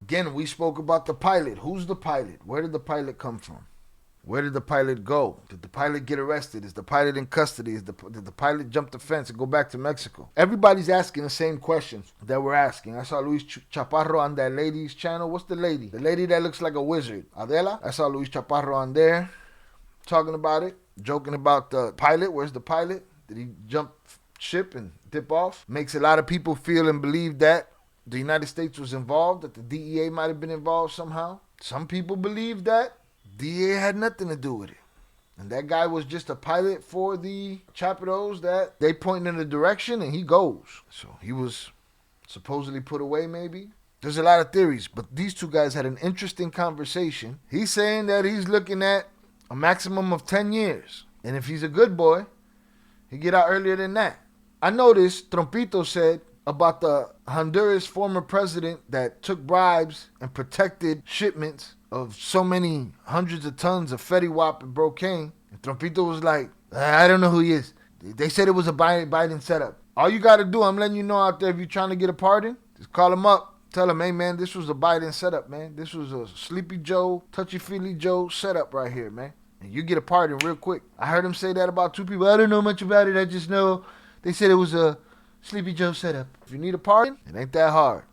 Again, we spoke about the pilot. Who's the pilot? Where did the pilot come from? Where did the pilot go? Did the pilot get arrested? Is the pilot in custody? Did the pilot jump the fence and go back to Mexico? Everybody's asking the same questions that we're asking. I saw Luis Chaparro on that lady's channel. What's the lady? The lady that looks like a wizard. Adela? I saw Luis Chaparro on there talking about it, joking about the pilot. Where's the pilot? Did he jump ship and dip off? Makes a lot of people feel and believe that the United States was involved, that the DEA might have been involved somehow. Some people believe that DEA had nothing to do with it. And that guy was just a pilot for the Chapitos that they point in a direction and he goes. So he was supposedly put away maybe. There's a lot of theories, but these two guys had an interesting conversation. He's saying that he's looking at a maximum of 10 years. And if he's a good boy, he'll get out earlier than that. I noticed Chapitos said about the Honduras former president that took bribes and protected shipments of so many hundreds of tons of Fetty Wap and Brocane. And Chapitos was like, I don't know who he is. They said it was a Biden setup. All you got to do, I'm letting you know out there, if you're trying to get a pardon, just call him up. Tell him, hey, man, this was a Biden setup, man. This was a Sleepy Joe, Touchy-Feely Joe setup right here, man. And you get a pardon real quick. I heard him say that about two people. I don't know much about it. I just know they said it was a Sleepy Joe setup. If you need a pardon, it ain't that hard.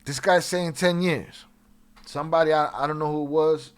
This guy's saying 10 years. Somebody, I don't know who it was,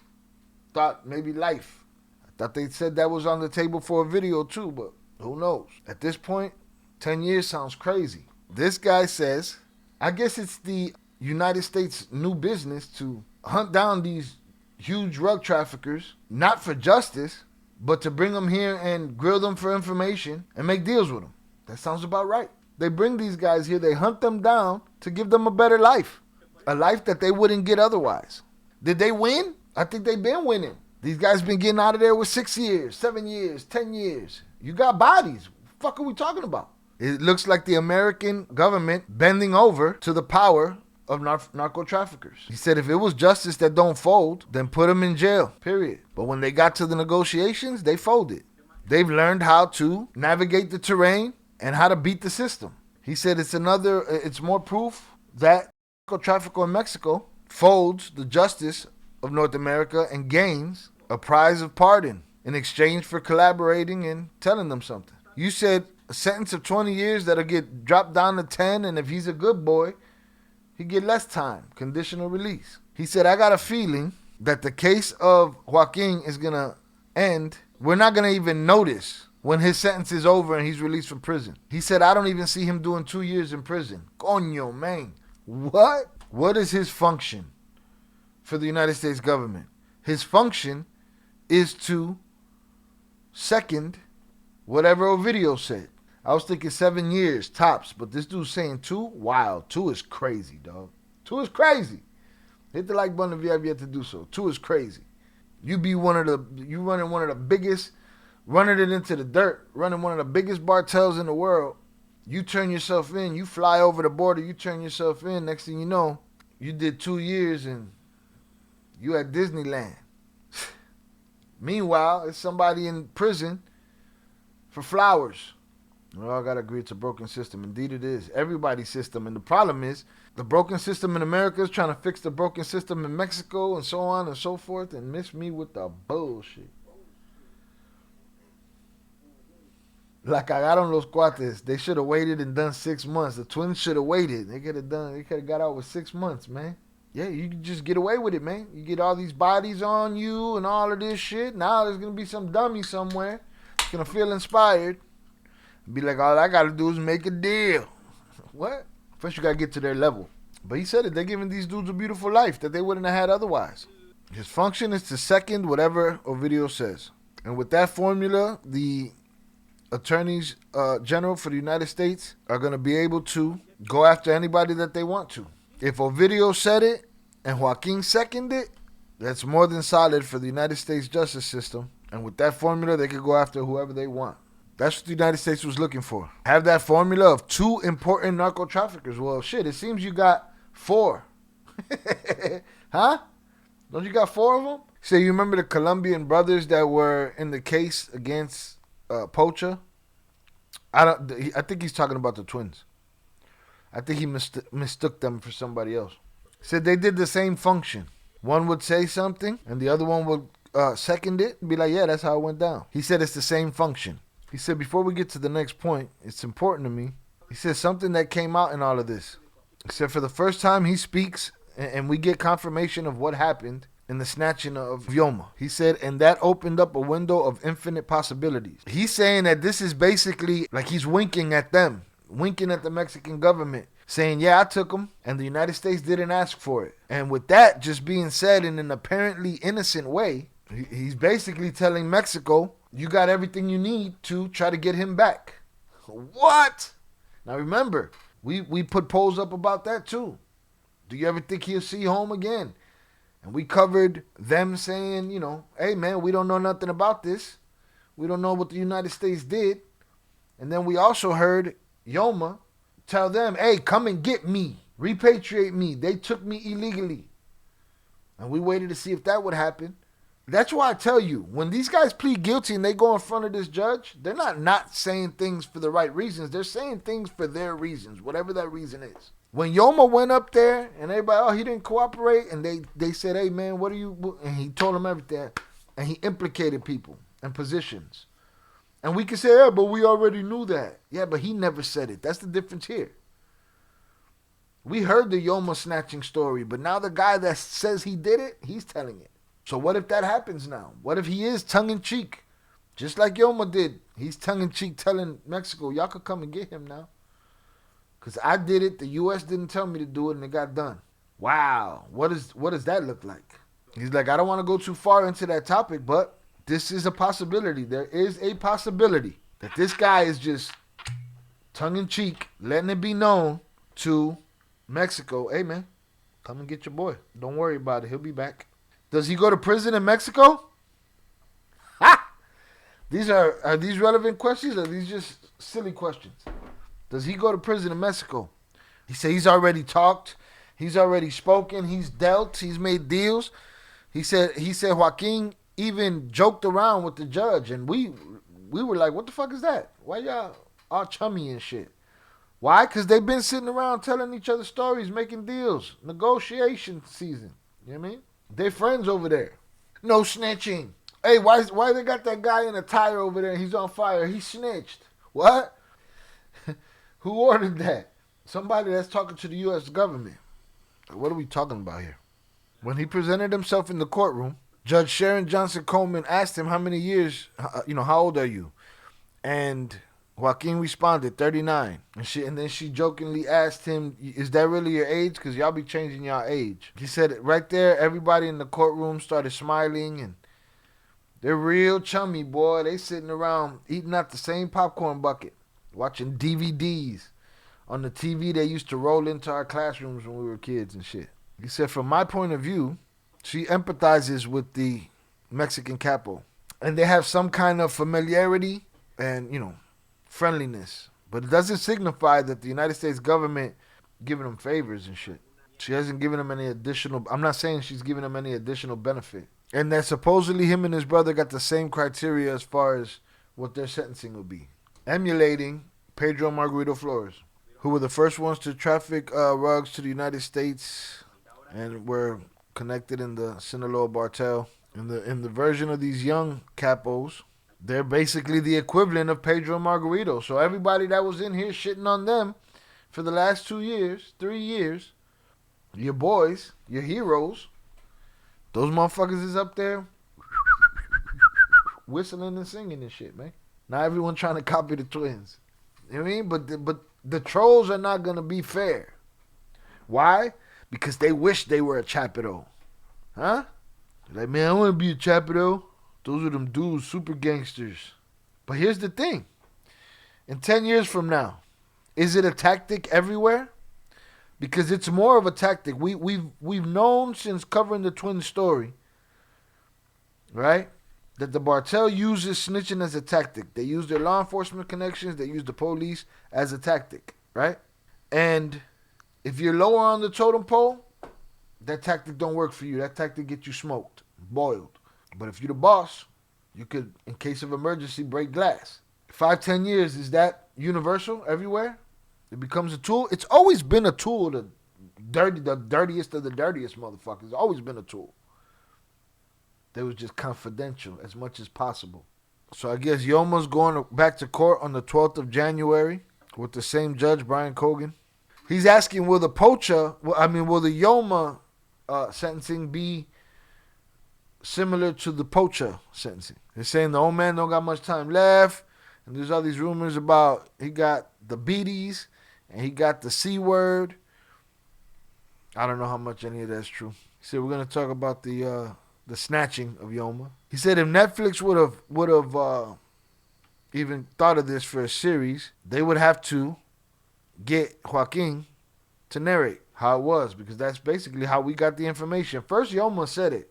thought maybe life. I thought they said that was on the table for a video too, but who knows? At this point, 10 years sounds crazy. This guy says, I guess it's the United States' new business to hunt down these huge drug traffickers, not for justice, but to bring them here and grill them for information and make deals with them. That sounds about right. They bring these guys here, they hunt them down to give them a better life. A life that they wouldn't get otherwise. Did they win? I think they've been winning. These guys been getting out of there with 6 years, 7 years, 10 years. You got bodies. What the fuck are we talking about? It looks like the American government bending over to the power of narco traffickers. He said if it was justice that don't fold, then put them in jail, period. But when they got to the negotiations, they folded. They've learned how to navigate the terrain and how to beat the system. He said it's more proof that narco-trafficker in Mexico folds the justice of North America and gains a prize of pardon in exchange for collaborating and telling them something. You said a sentence of 20 years that'll get dropped down to 10, and if he's a good boy, he'd get less time, conditional release. He said, I got a feeling that the case of Joaquin is going to end. We're not going to even notice when his sentence is over and he's released from prison. He said, I don't even see him doing 2 years in prison. Coño, man. What? What is his function for the United States government? His function is to second whatever Obrador said. I was thinking 7 years tops, but this dude's saying 2? Wow, 2 is crazy, dog. 2 is crazy. Hit the like button if you have yet to do so. 2 is crazy. You running one of the biggest, running it into the dirt, running one of the biggest cartels in the world. You turn yourself in, you fly over the border, you turn yourself in. Next thing you know, you did 2 years and you at Disneyland. Meanwhile, it's somebody in prison for flowers. Well, I gotta agree it's a broken system. Indeed it is. Everybody's system. And the problem is, the broken system in America is trying to fix the broken system in Mexico and so on and so forth and miss me with the bullshit. La cagaron los cuates. They should have waited and done 6 months. The twins should have waited. They could have got out with 6 months, man. Yeah, you can just get away with it, man. You get all these bodies on you and all of this shit. Now there's going to be some dummy somewhere. It's going to feel inspired. Be like, all I got to do is make a deal. What? First you got to get to their level. But he said it. They're giving these dudes a beautiful life that they wouldn't have had otherwise. His function is to second whatever Obrador says. And with that formula, the attorneys general for the United States are going to be able to go after anybody that they want to. If Obrador said it and Joaquin seconded it, that's more than solid for the United States justice system. And with that formula, they could go after whoever they want. That's what the United States was looking for. Have that formula of 2 important narco traffickers. Well, shit, it seems you got 4. Huh? Don't you got 4 of them? So you remember the Colombian brothers that were in the case against Pocha? I think he's talking about the twins. I think he mistook them for somebody else. Said they did the same function. One would say something, and the other one would second it and be like, yeah, that's how it went down. He said it's the same function. He said, before we get to the next point, it's important to me. He said something that came out in all of this. He said for the first time he speaks, and we get confirmation of what happened in the snatching of Yoma. He said, and that opened up a window of infinite possibilities. He's saying that this is basically like he's winking at them, winking at the Mexican government, saying, yeah, I took them, and the United States didn't ask for it. And with that just being said in an apparently innocent way, he's basically telling Mexico, you got everything you need to try to get him back. What? Now remember, we put polls up about that too. Do you ever think he'll see home again? And we covered them saying, you know, hey man, we don't know nothing about this. We don't know what the United States did. And then we also heard Yoma tell them, hey, come and get me. Repatriate me. They took me illegally. And we waited to see if that would happen. That's why I tell you, when these guys plead guilty and they go in front of this judge, they're not saying things for the right reasons. They're saying things for their reasons, whatever that reason is. When Yoma went up there and everybody, oh, he didn't cooperate, and they said, hey, man, what are you, and he told them everything, and he implicated people and positions. And we can say, yeah, but we already knew that. Yeah, but he never said it. That's the difference here. We heard the Yoma snatching story, but now the guy that says he did it, he's telling it. So what if that happens now? What if he is tongue-in-cheek? Just like Yoma did. He's tongue-in-cheek telling Mexico, y'all could come and get him now. Because I did it, the U.S. didn't tell me to do it, and it got done. Wow. What does that look like? He's like, I don't want to go too far into that topic, but this is a possibility. There is a possibility that this guy is just tongue-in-cheek, letting it be known to Mexico, hey, man, come and get your boy. Don't worry about it. He'll be back. Does he go to prison in Mexico? Ha! Are these relevant questions, or are these just silly questions? Does he go to prison in Mexico? He said he's already talked. He's already spoken. He's dealt. He's made deals. He said Joaquin even joked around with the judge, and we were like, what the fuck is that? Why y'all all chummy and shit? Why? Because they've been sitting around telling each other stories, making deals, negotiation season. You know what I mean? They're friends over there. No snitching. Hey, why they got that guy in a tire over there? He's on fire. He snitched. What? Who ordered that? Somebody that's talking to the U.S. government. What are we talking about here? When he presented himself in the courtroom, Judge Sharon Johnson Coleman asked him how many years, how old are you? And Joaquin responded, 39. And then she jokingly asked him, is that really your age? Because y'all be changing y'all age. He said right there, everybody in the courtroom started smiling, and they're real chummy, boy. They sitting around eating out the same popcorn bucket, watching DVDs on the TV they used to roll into our classrooms when we were kids and shit. He said, from my point of view, she empathizes with the Mexican capo. And they have some kind of familiarity and, friendliness. But it doesn't signify that the United States government giving them favors and shit. She hasn't given him any additional, I'm not saying she's giving him any additional benefit. And that supposedly him and his brother got the same criteria as far as what their sentencing would be. Emulating Pedro Margarito Flores, who were the first ones to traffic rugs to the United States and were connected in the Sinaloa Cartel. In the version of these young capos, they're basically the equivalent of Pedro Margarito. So everybody that was in here shitting on them for the last 3 years, your boys, your heroes, those motherfuckers is up there whistling and singing and shit, man. Now everyone trying to copy the twins. You know what I mean? But the trolls are not going to be fair. Why? Because they wish they were a Chapito. Huh? Like, man, I want to be a Chapito. Those are them dudes, super gangsters. But here's the thing. In 10 years from now, is it a tactic everywhere? Because it's more of a tactic. We've known since covering the twin story, right, that the Cartel uses snitching as a tactic. They use their law enforcement connections. They use the police as a tactic, right? And if you're lower on the totem pole, that tactic don't work for you. That tactic gets you smoked, boiled. But if you're the boss, you could, in case of emergency, break glass. 5-10 years, is that universal everywhere? It becomes a tool. It's always been a tool to The dirtiest of the dirtiest motherfuckers. Always been a tool. They was just confidential as much as possible. So I guess Yoma's going back to court on the 12th of January with the same judge, Brian Cogan. He's asking, will the Yoma sentencing be similar to the poacher sentencing? They're saying the old man don't got much time left, and there's all these rumors about he got the beaties and he got the C word. I don't know how much any of that's true. He said we're gonna talk about the snatching of Yoma. He said if Netflix would have even thought of this for a series, they would have to get Joaquin to narrate how it was, because that's basically how we got the information. First, Yoma said it,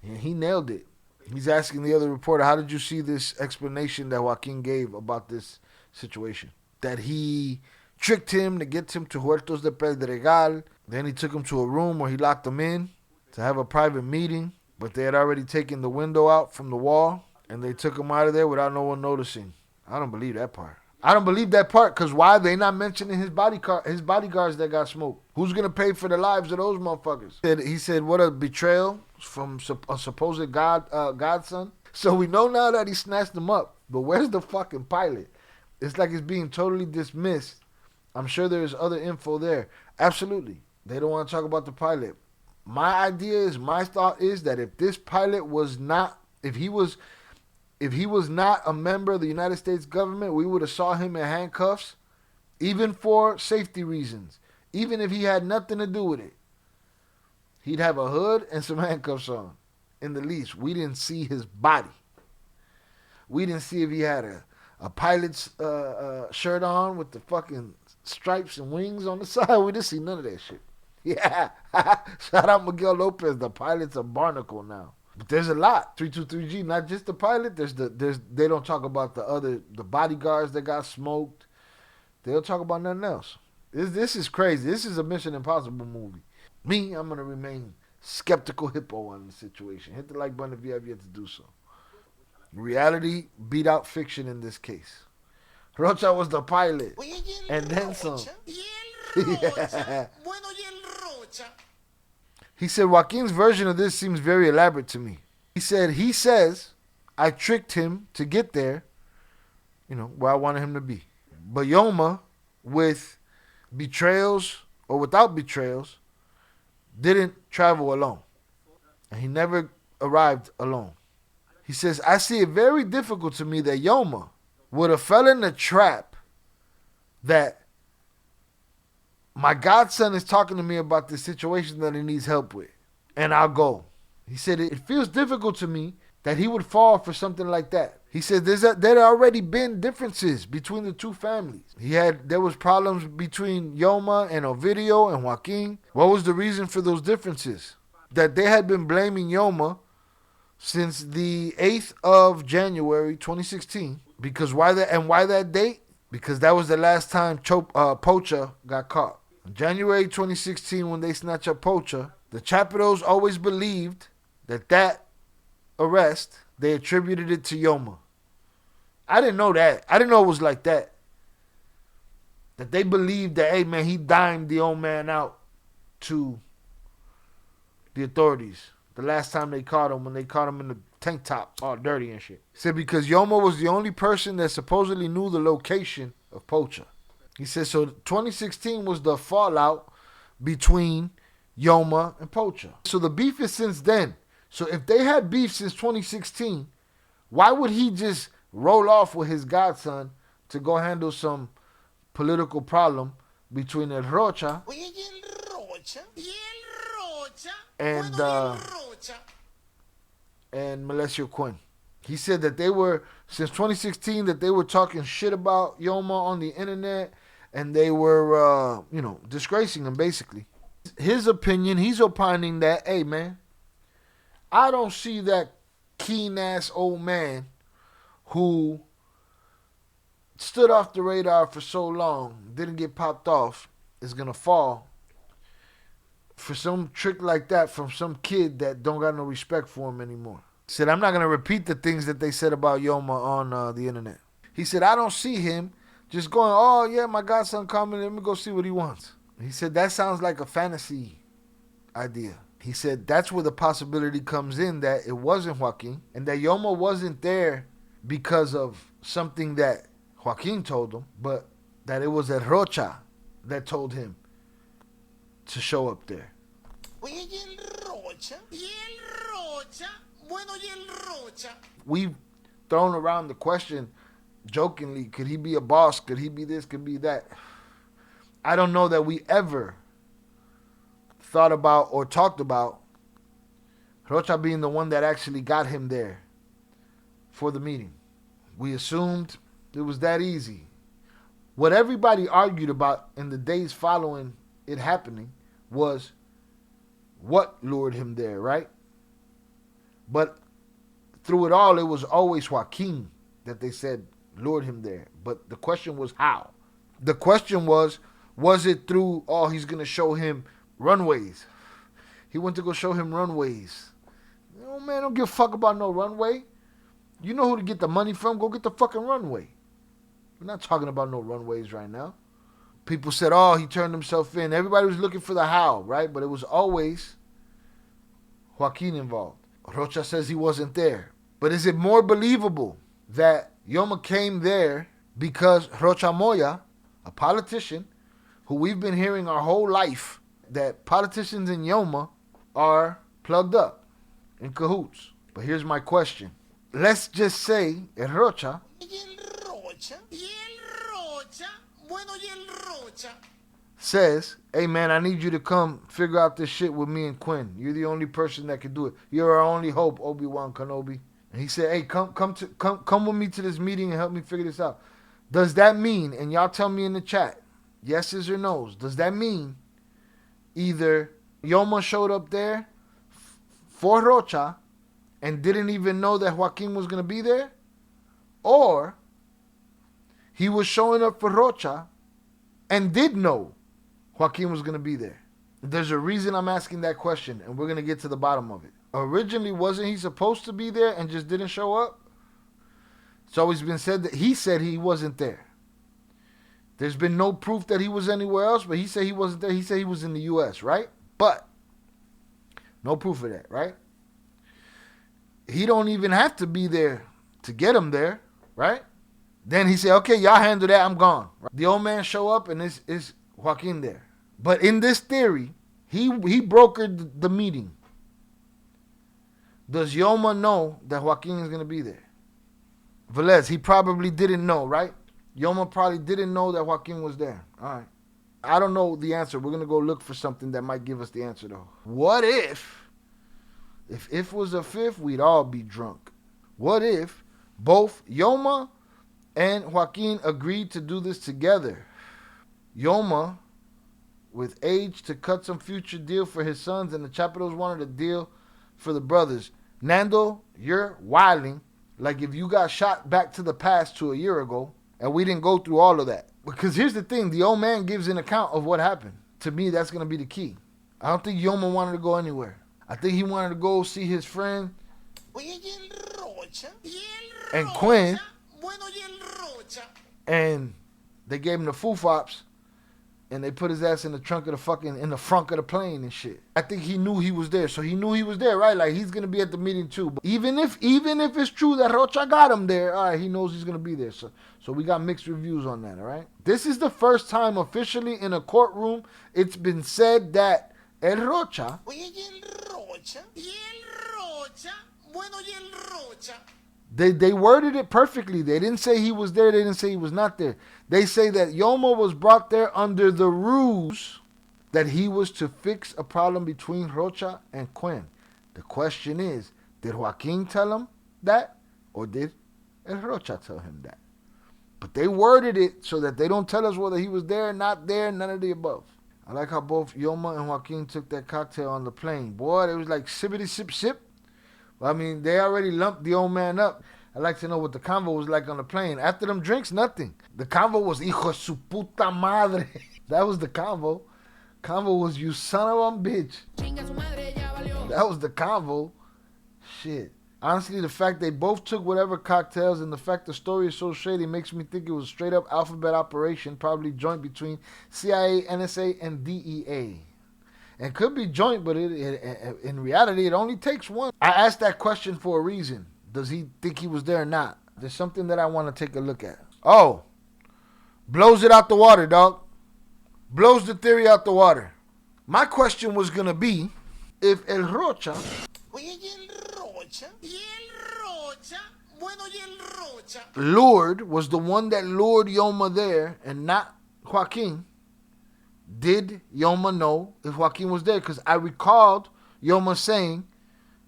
and he nailed it. He's asking the other reporter, how did you see this explanation that Joaquin gave about this situation? That he tricked him to get him to Huertos de Pedregal. Then he took him to a room where he locked him in to have a private meeting, but they had already taken the window out from the wall, and they took him out of there without no one noticing. I don't believe that part. I don't believe that part, because why? They not mentioning his bodyguards that got smoked. Who's going to pay for the lives of those motherfuckers? He said, what a betrayal from a supposed godson. So we know now that he snatched them up, but where's the fucking pilot? It's like it's being totally dismissed. I'm sure there's other info there. Absolutely. They don't want to talk about the pilot. My thought is that if this pilot was not, if he was not a member of the United States government, we would have saw him in handcuffs, even for safety reasons. Even if he had nothing to do with it. He'd have a hood and some handcuffs on, in the least. We didn't see his body. We didn't see if he had a pilot's shirt on with the fucking stripes and wings on the side. We didn't see none of that shit. Yeah. Shout out Miguel Lopez. The pilot's a barnacle now. But there's a lot. 323G, not just the pilot. They don't talk about the bodyguards that got smoked. They don't talk about nothing else. This is crazy. This is a Mission Impossible movie. Me, I'm gonna remain skeptical hippo on the situation. Hit the like button if you have yet to do so. Reality beat out fiction in this case. Rocha was the pilot, and then some. Yeah. He said, Joaquin's version of this seems very elaborate to me. He says, I tricked him to get there, where I wanted him to be. But Yoma, with betrayals or without betrayals, didn't travel alone. And he never arrived alone. He says, I see it very difficult to me that Yoma would have fell in the trap that my godson is talking to me about this situation that he needs help with, and I'll go. He said, it feels difficult to me that he would fall for something like that. He said, there had already been differences between the two families. There was problems between Yoma and Ovidio and Joaquin. What was the reason for those differences? That they had been blaming Yoma since the 8th of January 2016. Because why that date? Because that was the last time Pocha got caught. In January 2016, when they snatched up Pocha, the Chapitos always believed that arrest, they attributed it to Yoma. I didn't know that. I didn't know it was like that. That they believed that, hey man, he dimed the old man out to the authorities. The last time they caught him, when they caught him in the tank top, all dirty and shit. He said because Yoma was the only person that supposedly knew the location of Pocha. He said so 2016 was the fallout between Yoma and Pocha. So the beef is since then. So if they had beef since 2016, why would he just roll off with his godson to go handle some political problem between El Rocha and Melesio Quinn? He said that they were, since 2016, that they were talking shit about Yoma on the internet, and they were, disgracing him, basically. His opinion, he's opining that, hey, man, I don't see that keen-ass old man who stood off the radar for so long, didn't get popped off, is going to fall for some trick like that from some kid that don't got no respect for him anymore. He said, I'm not going to repeat the things that they said about Yoma on the internet. He said, I don't see him just going, oh, yeah, my godson coming, let me go see what he wants. He said, that sounds like a fantasy idea. He said, that's where the possibility comes in that it wasn't Joaquin and that Yoma wasn't there because of something that Joaquin told him, but that it was at Rocha that told him to show up there. Oye, ¿y el Rocha? ¿Y el Rocha? Bueno, ¿y el Rocha? We've thrown around the question jokingly, could he be a boss? Could he be this? Could be that? I don't know that we ever thought about or talked about Rocha being the one that actually got him there for the meeting. We assumed it was that easy. What everybody argued about in the days following it happening was what lured him there, right? But through it all, it was always Joaquin that they said lured him there. But the question was how? The question was it through, oh, he's going to show him runways. He went to go show him runways. Oh, man, don't give a fuck about no runway. You know who to get the money from? Go get the fucking runway. We're not talking about no runways right now. People said, oh, he turned himself in. Everybody was looking for the how, right? But it was always Joaquin involved. Rocha says he wasn't there. But is it more believable that Yoma came there because Rocha Moya, a politician who we've been hearing our whole life, that politicians in Yoma are plugged up in cahoots? But here's my question. Let's just say El Rocha says, hey man, I need you to come figure out this shit with me and Quinn. You're the only person that can do it. You're our only hope, Obi-Wan Kenobi. And he said, hey, come with me to this meeting and help me figure this out. Does that mean, and y'all tell me in the chat, yeses or nos, does that mean either Yoma showed up there for Rocha and didn't even know that Joaquin was going to be there? Or he was showing up for Rocha and did know Joaquin was going to be there? There's a reason I'm asking that question, and we're going to get to the bottom of it. Originally, wasn't he supposed to be there and just didn't show up? It's always been said that he said he wasn't there. There's been no proof that he was anywhere else, but he said he wasn't there. He said he was in the U.S., right? But no proof of that, right? He don't even have to be there to get him there, right? Then he said, okay, y'all handle that, I'm gone. The old man show up and it's Joaquin there. But in this theory, he brokered the meeting. Does Yoma know that Joaquin is going to be there? Velez, he probably didn't know, right? Yoma probably didn't know that Joaquin was there. All right. I don't know the answer. We're going to go look for something that might give us the answer, though. What if was a fifth, we'd all be drunk? What if both Yoma and Joaquin agreed to do this together? Yoma, with age to cut some future deal for his sons, and the Chapitos wanted a deal for the brothers. Nando, you're wilding. Like if you got shot back to the past to a year ago, and we didn't go through all of that. Because here's the thing, the old man gives an account of what happened. To me, that's going to be the key. I don't think Yoma wanted to go anywhere. I think he wanted to go see his friend and Quinn, and they gave him the foo-fops, and they put his ass in the trunk of the fucking, in the front of the plane and shit. I think he knew he was there, so he knew he was there, right? Like he's gonna be at the meeting too. But even if it's true that Rocha got him there, all right, he knows he's gonna be there. So we got mixed reviews on that, all right? This is the first time officially in a courtroom it's been said that El Rocha. They worded it perfectly. They didn't say he was there. They didn't say he was not there. They say that Yoma was brought there under the ruse that he was to fix a problem between Rocha and Quinn. The question is, did Joaquin tell him that? Or did El Rocha tell him that? But they worded it so that they don't tell us whether he was there, not there, none of the above. I like how both Yoma and Joaquin took that cocktail on the plane. Boy, it was like sippity sip sip. I mean, they already lumped the old man up. I'd like to know what the convo was like on the plane. After them drinks, nothing. The convo was, hijo de su puta madre. That was the convo. Convo was, you son of a bitch. That was the convo. Shit. Honestly, the fact they both took whatever cocktails and the fact the story is so shady makes me think it was a straight up alphabet operation, probably joint between CIA, NSA, and DEA. And could be joint, but in reality, it only takes one. I asked that question for a reason. Does he think he was there or not? There's something that I want to take a look at. Oh, blows it out the water, dog. Blows the theory out the water. My question was going to be, if El Rocha... Oye, y el Rocha. Y el Rocha. Bueno, y el Rocha. Lured was the one that lured Yoma there and not Joaquin. Did Yoma know if Joaquin was there? Because I recalled Yoma saying,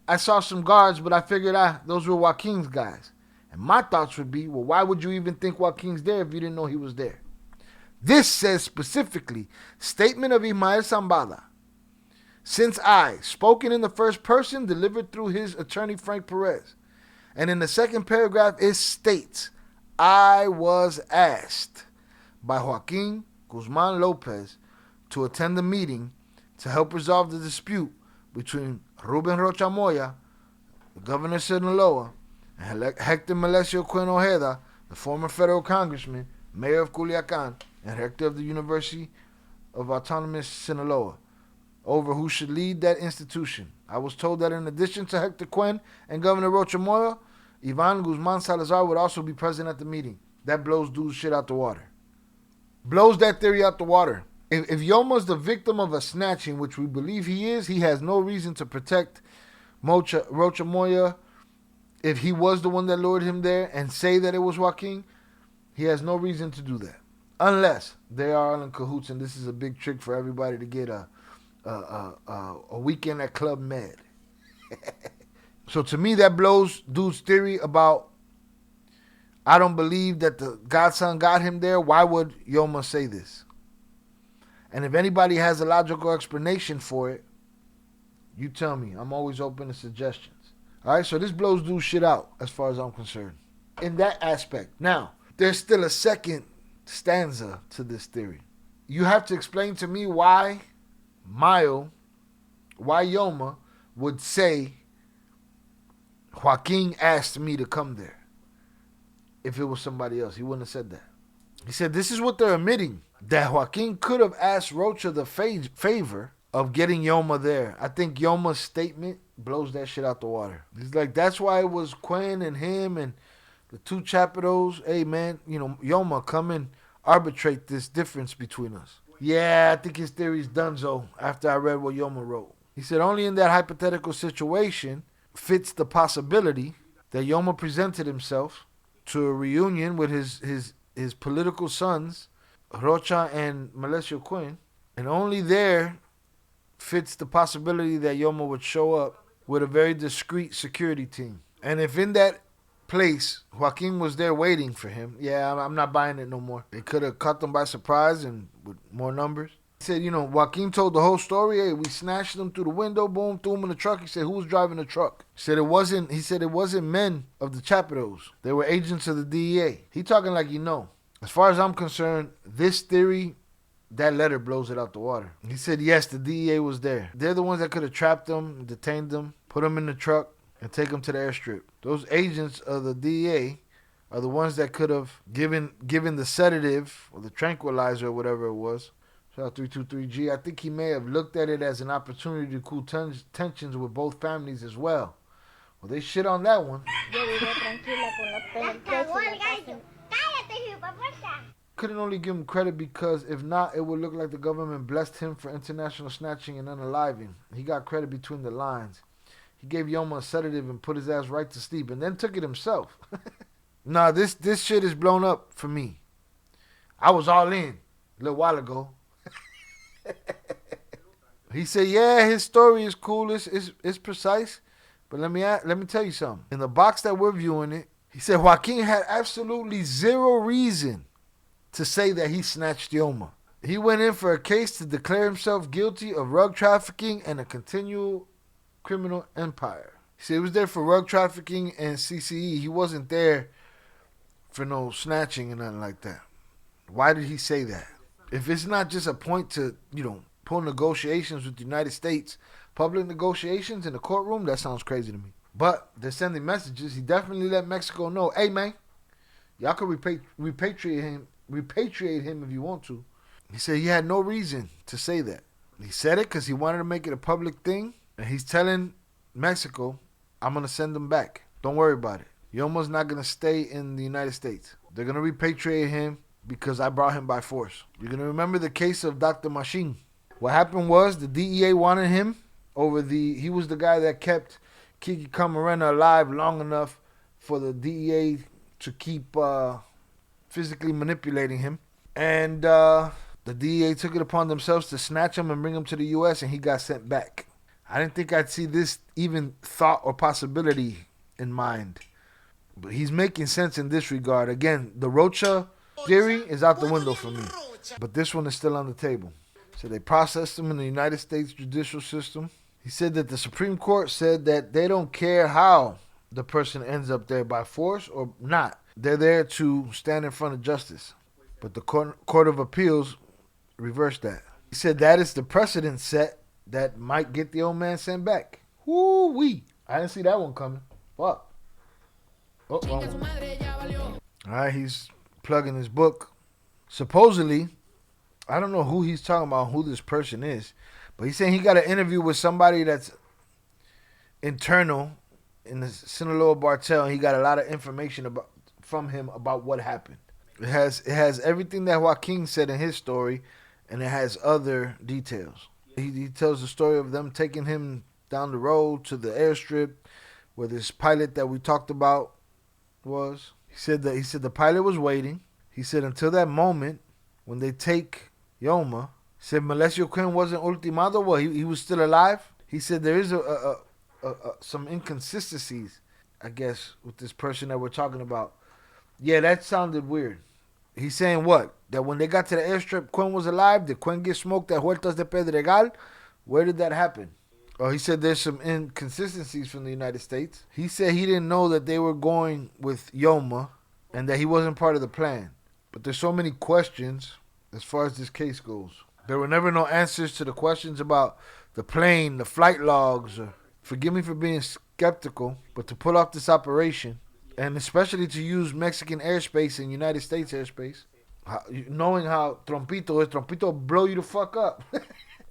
I saw some guards, but I figured those were Joaquin's guys. And my thoughts would be, well, why would you even think Joaquin's there if you didn't know he was there? This says specifically, statement of Ismael Zambada. Since I, spoken in the first person, delivered through his attorney Frank Perez. And in the second paragraph, it states, I was asked by Joaquin Guzman Lopez to attend the meeting to help resolve the dispute between Ruben Rocha Moya, the governor of Sinaloa, and Hector Melesio Quinn Ojeda, the former federal congressman, mayor of Culiacan, and rector of the University of Autonomous Sinaloa, over who should lead that institution. I was told that in addition to Hector Quinn and Governor Rocha Moya, Ivan Guzman Salazar would also be present at the meeting. That blows dude's shit out the water. Blows that theory out the water. If Yoma's the victim of a snatching, which we believe he is, he has no reason to protect Rocha Moya. If he was the one that lured him there and say that it was Joaquin, he has no reason to do that. Unless they are all in cahoots and this is a big trick for everybody to get a weekend at Club Med. So to me, that blows dude's theory about, I don't believe that the godson got him there. Why would Yoma say this? And if anybody has a logical explanation for it, you tell me. I'm always open to suggestions. All right, so this blows dude's shit out as far as I'm concerned. In that aspect. Now, there's still a second stanza to this theory. You have to explain to me why Yoma would say Joaquin asked me to come there. If it was somebody else, he wouldn't have said that. He said this is what they're admitting, that Joaquin could have asked Rocha the favor of getting Yoma there. I think Yoma's statement blows that shit out the water. He's like, that's why it was Quinn and him and the two Chapitos. Hey man, Yoma, come and arbitrate this difference between us. Yeah, I think his theory's donezo after I read what Yoma wrote. He said only in that hypothetical situation fits the possibility that Yoma presented himself to a reunion with his political sons, Rocha and Melesio Quinn, and only there fits the possibility that Yoma would show up with a very discreet security team. And if in that place Joaquin was there waiting for him, yeah, I'm not buying it no more. They could have caught them by surprise and with more numbers. He said, Joaquin told the whole story. Hey, we snatched them through the window, boom, threw them in the truck. He said, who was driving the truck? He said it wasn't men of the Chapitos. They were agents of the DEA. He talking like As far as I'm concerned, this theory, that letter blows it out the water. He said, yes, the DEA was there. They're the ones that could have trapped them, detained them, put them in the truck, and take them to the airstrip. Those agents of the DEA are the ones that could have given the sedative or the tranquilizer or whatever it was. Shout out 323G. I think he may have looked at it as an opportunity to cool tensions with both families as well. Well, they shit on that one. Couldn't only give him credit because if not, it would look like the government blessed him for international snatching and unaliving. He got credit between the lines. He gave Yoma a sedative and put his ass right to sleep and then took it himself. Nah, this shit is blown up for me. I was all in a little while ago. He said, yeah, his story is cool, it's precise, but let me tell you something. In the box that we're viewing it, he said Joaquin had absolutely zero reason to say that he snatched Yoma. He went in for a case to declare himself guilty of rug trafficking and a continual criminal empire. He said he was there for rug trafficking and CCE. He wasn't there for no snatching and nothing like that. Why did he say that? If it's not just a point to, pull negotiations with the United States, public negotiations in the courtroom, that sounds crazy to me. But they're sending messages. He definitely let Mexico know, hey, man, y'all can repatriate him if you want to. He said he had no reason to say that. He said it because he wanted to make it a public thing. And he's telling Mexico, I'm going to send him back. Don't worry about it. Yoma's not going to stay in the United States. They're going to repatriate him because I brought him by force. You're going to remember the case of Dr. Machine. What happened was the DEA wanted him he was the guy that kept Kiki Camarena alive long enough for the DEA to keep physically manipulating him. And the DEA took it upon themselves to snatch him and bring him to the U.S. and he got sent back. I didn't think I'd see this even thought or possibility in mind. But he's making sense in this regard. Again, the Rocha theory is out the window for me. But this one is still on the table. So they processed him in the United States judicial system. He said that the Supreme Court said that they don't care how the person ends up there, by force or not. They're there to stand in front of justice. But the Court of Appeals reversed that. He said that is the precedent set that might get the old man sent back. Woo-wee. I didn't see that one coming. Fuck. Oh, wrong one. All right, he's plugging his book. Supposedly, I don't know who he's talking about, who this person is, but he's saying he got an interview with somebody that's internal in the Sinaloa Cartel, and he got a lot of information from him about what happened. It has everything that Joaquin said in his story, and it has other details. He tells the story of them taking him down the road to the airstrip where this pilot that we talked about was. He said the pilot was waiting. He said until that moment when they take Yoma, he said Melesio Quinn wasn't ultimado. Well, he was still alive. He said there is some inconsistencies, I guess, with this person that we're talking about. Yeah, that sounded weird. He's saying what? That when they got to the airstrip, Quinn was alive? Did Quinn get smoked at Huertas de Pedregal? Where did that happen? Oh, he said there's some inconsistencies from the United States. He said he didn't know that they were going with Yoma and that he wasn't part of the plan. But there's so many questions as far as this case goes. There were never no answers to the questions about the plane, the flight logs. Forgive me for being skeptical, but to pull off this operation, and especially to use Mexican airspace and United States airspace, knowing how Trompito is, Trompito will blow you the fuck up.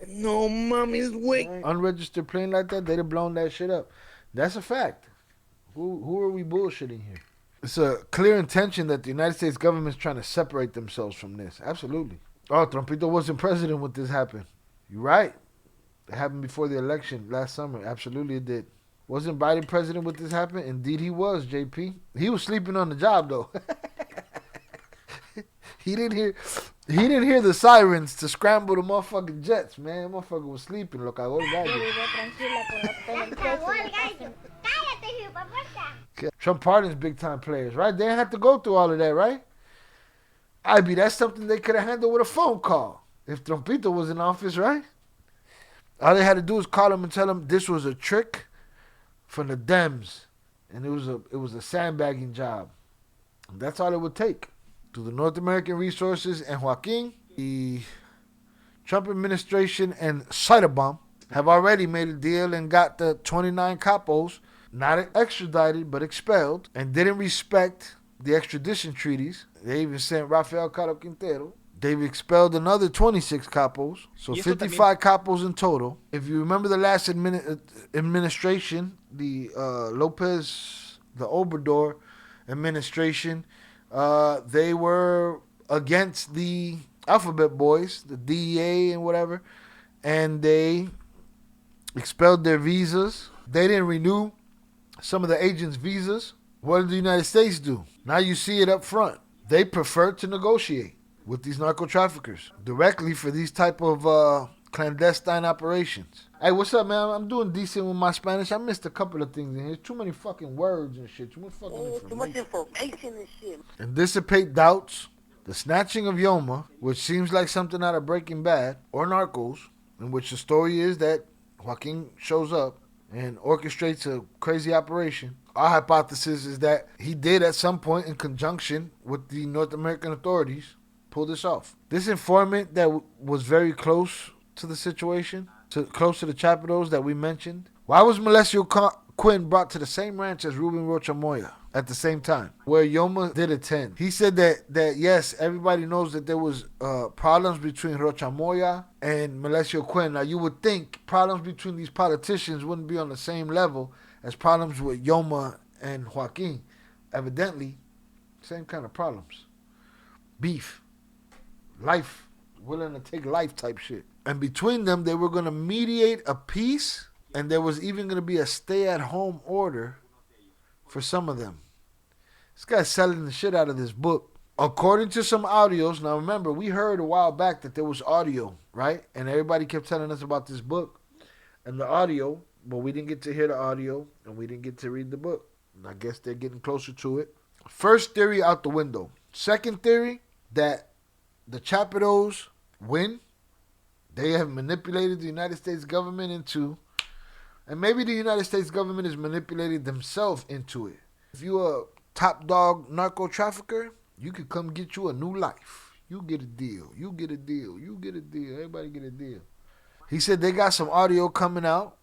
No mommy's wait. Unregistered plane like that, they'd have blown that shit up. That's a fact. Who are we bullshitting here? It's a clear intention that the United States government's trying to separate themselves from this. Absolutely. Oh, Trompito wasn't president when this happened. You're right. It happened before the election last summer. Absolutely it did. Wasn't Biden president when this happened? Indeed he was, JP. He was sleeping on the job though. He didn't hear the sirens to scramble the motherfucking jets, man. Motherfucker was sleeping. Lo cagó el gallo. Trump pardons big time players, right? They didn't have to go through all of that, right? That's something they could have handled with a phone call if Trumpito was in office, right? All they had to do was call him and tell him this was a trick from the Dems, and it was a sandbagging job. And that's all it would take. To the North American Resources and Joaquin, the Trump administration and Cyberbomb have already made a deal and got the 29 capos not extradited but expelled and didn't respect the extradition treaties. They even sent Rafael Caro Quintero. They've expelled another 26 capos, so 55 capos in total. If you remember the last administration, the Lopez, the Obrador administration, they were against the Alphabet Boys, the DEA and whatever, and they expelled their visas. They didn't renew some of the agents' visas. What did the United States do? Now you see it up front. They prefer to negotiate with these narco traffickers directly for these type of clandestine operations. Hey, what's up, man? I'm doing decent with my Spanish. I missed a couple of things in here. Too many fucking words and shit. Too much fucking information. Too much information and shit. And dissipate doubts. The snatching of Yoma, which seems like something out of Breaking Bad or Narcos, in which the story is that Joaquin shows up and orchestrates a crazy operation. Our hypothesis is that he did at some point in conjunction with the North American authorities pull this off. This informant that was very close to the situation, close to the Chapitos that we mentioned. Why was Melesio Quinn brought to the same ranch as Ruben Rocha Moya at the same time, where Yoma did attend. He said that yes, everybody knows that there was problems between Rocha Moya and Melesio Quinn. Now, you would think problems between these politicians wouldn't be on the same level as problems with Yoma and Joaquin. Evidently, same kind of problems. Beef. Life. Willing to take life type shit. And between them, they were going to mediate a peace, and there was even going to be a stay-at-home order for some of them. This guy's selling the shit out of this book. According to some audios, now remember, we heard a while back that there was audio, right? And everybody kept telling us about this book and the audio, but we didn't get to hear the audio, and we didn't get to read the book. And I guess they're getting closer to it. First theory out the window. Second theory, that the Chapitos win. They have manipulated the United States government into, and maybe the United States government has manipulated themselves into it. If you're a top dog narco trafficker, you could come get you a new life. You get a deal. You get a deal. You get a deal. Everybody get a deal. He said they got some audio coming out,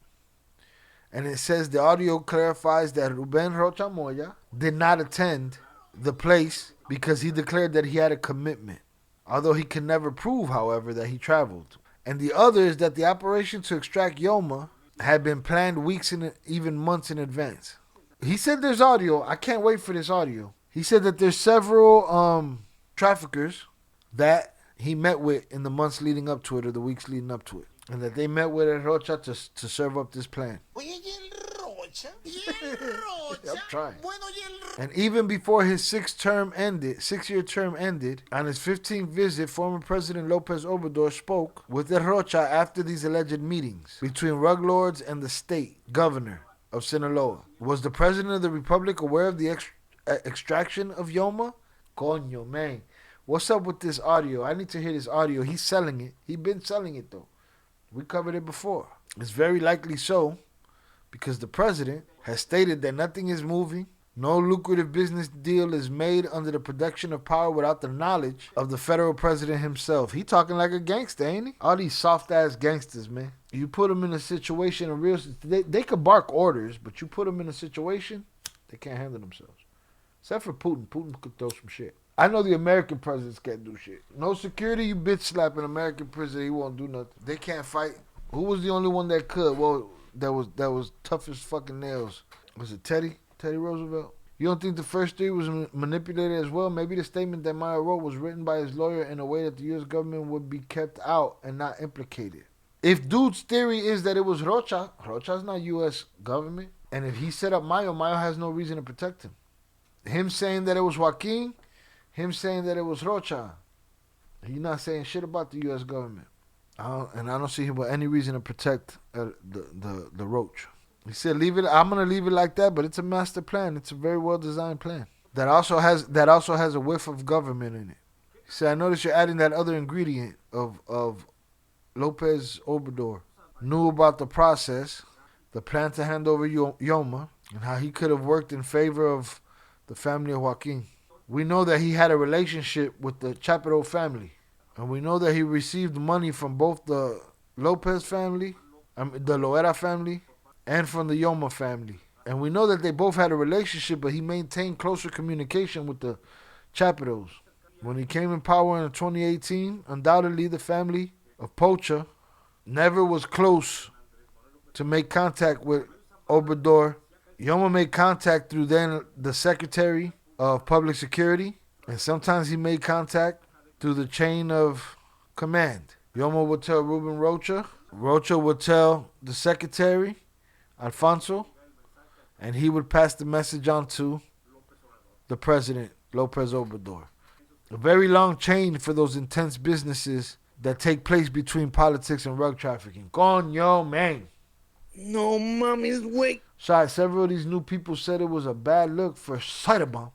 and it says the audio clarifies that Ruben Rocha Moya did not attend the place because he declared that he had a commitment, although he can never prove, however, that he traveled. And the other is that the operation to extract Yoma had been planned weeks and even months in advance. He said there's audio. I can't wait for this audio. He said that there's several traffickers that he met with in the months leading up to it, or the weeks leading up to it, and that they met with Rocha to serve up this plan. I'm trying. And even before his six-year term ended, on his 15th visit, former President Lopez Obrador spoke with Rocha after these alleged meetings between rug lords and the state governor of Sinaloa. Was the president of the republic aware of the extraction of Yoma? Coño, man. What's up with this audio? I need to hear this audio. He's selling it. He's been selling it, though. We covered it before. It's very likely so, because the president has stated that nothing is moving. No lucrative business deal is made under the production of power without the knowledge of the federal president himself. He talking like a gangster, ain't he? All these soft-ass gangsters, man. You put them in a situation, they could bark orders, but you put them in a situation, they can't handle themselves. Except for Putin. Putin could throw some shit. I know the American presidents can't do shit. No security, you bitch slap an American president, he won't do nothing. They can't fight. Who was the only one that could? Well, that was tough as fucking nails. Was it Teddy Roosevelt? You don't think the first theory was manipulated as well? Maybe the statement that Maya wrote was written by his lawyer in a way that the U.S. government would be kept out and not implicated. If dude's theory is that it was Rocha's not U.S. government. And if he set up Mayo has no reason to protect him. Him saying that it was Joaquin, him saying that it was Rocha, he's not saying shit about the U.S. government. I don't see him with any reason to protect the Roach. He said, "Leave it. I'm gonna leave it like that." But it's a master plan. It's a very well designed plan that also has a whiff of government in it. He said, "I noticed you're adding that other ingredient of Lopez Obrador knew about the process, the plan to hand over Yoma, and how he could have worked in favor of the family of Joaquin. We know that he had a relationship with the Chapito family, and we know that he received money from both the Lopez family, the Loera family, and from the Yoma family. And we know that they both had a relationship, but he maintained closer communication with the Chapitos. When he came in power in 2018, undoubtedly the family of Pocha never was close to make contact with Obrador. Yoma made contact through then the Secretary of Public Security, and sometimes he made contact through the chain of command. Yoma would tell Ruben Rocha, Rocha would tell the Secretary, Alfonso, and he would pass the message on to the President, Lopez Obrador. A very long chain for those intense businesses that take place between politics and drug trafficking. Coño, man. No mommy's wait. Several of these new people said it was a bad look for Cyberbomb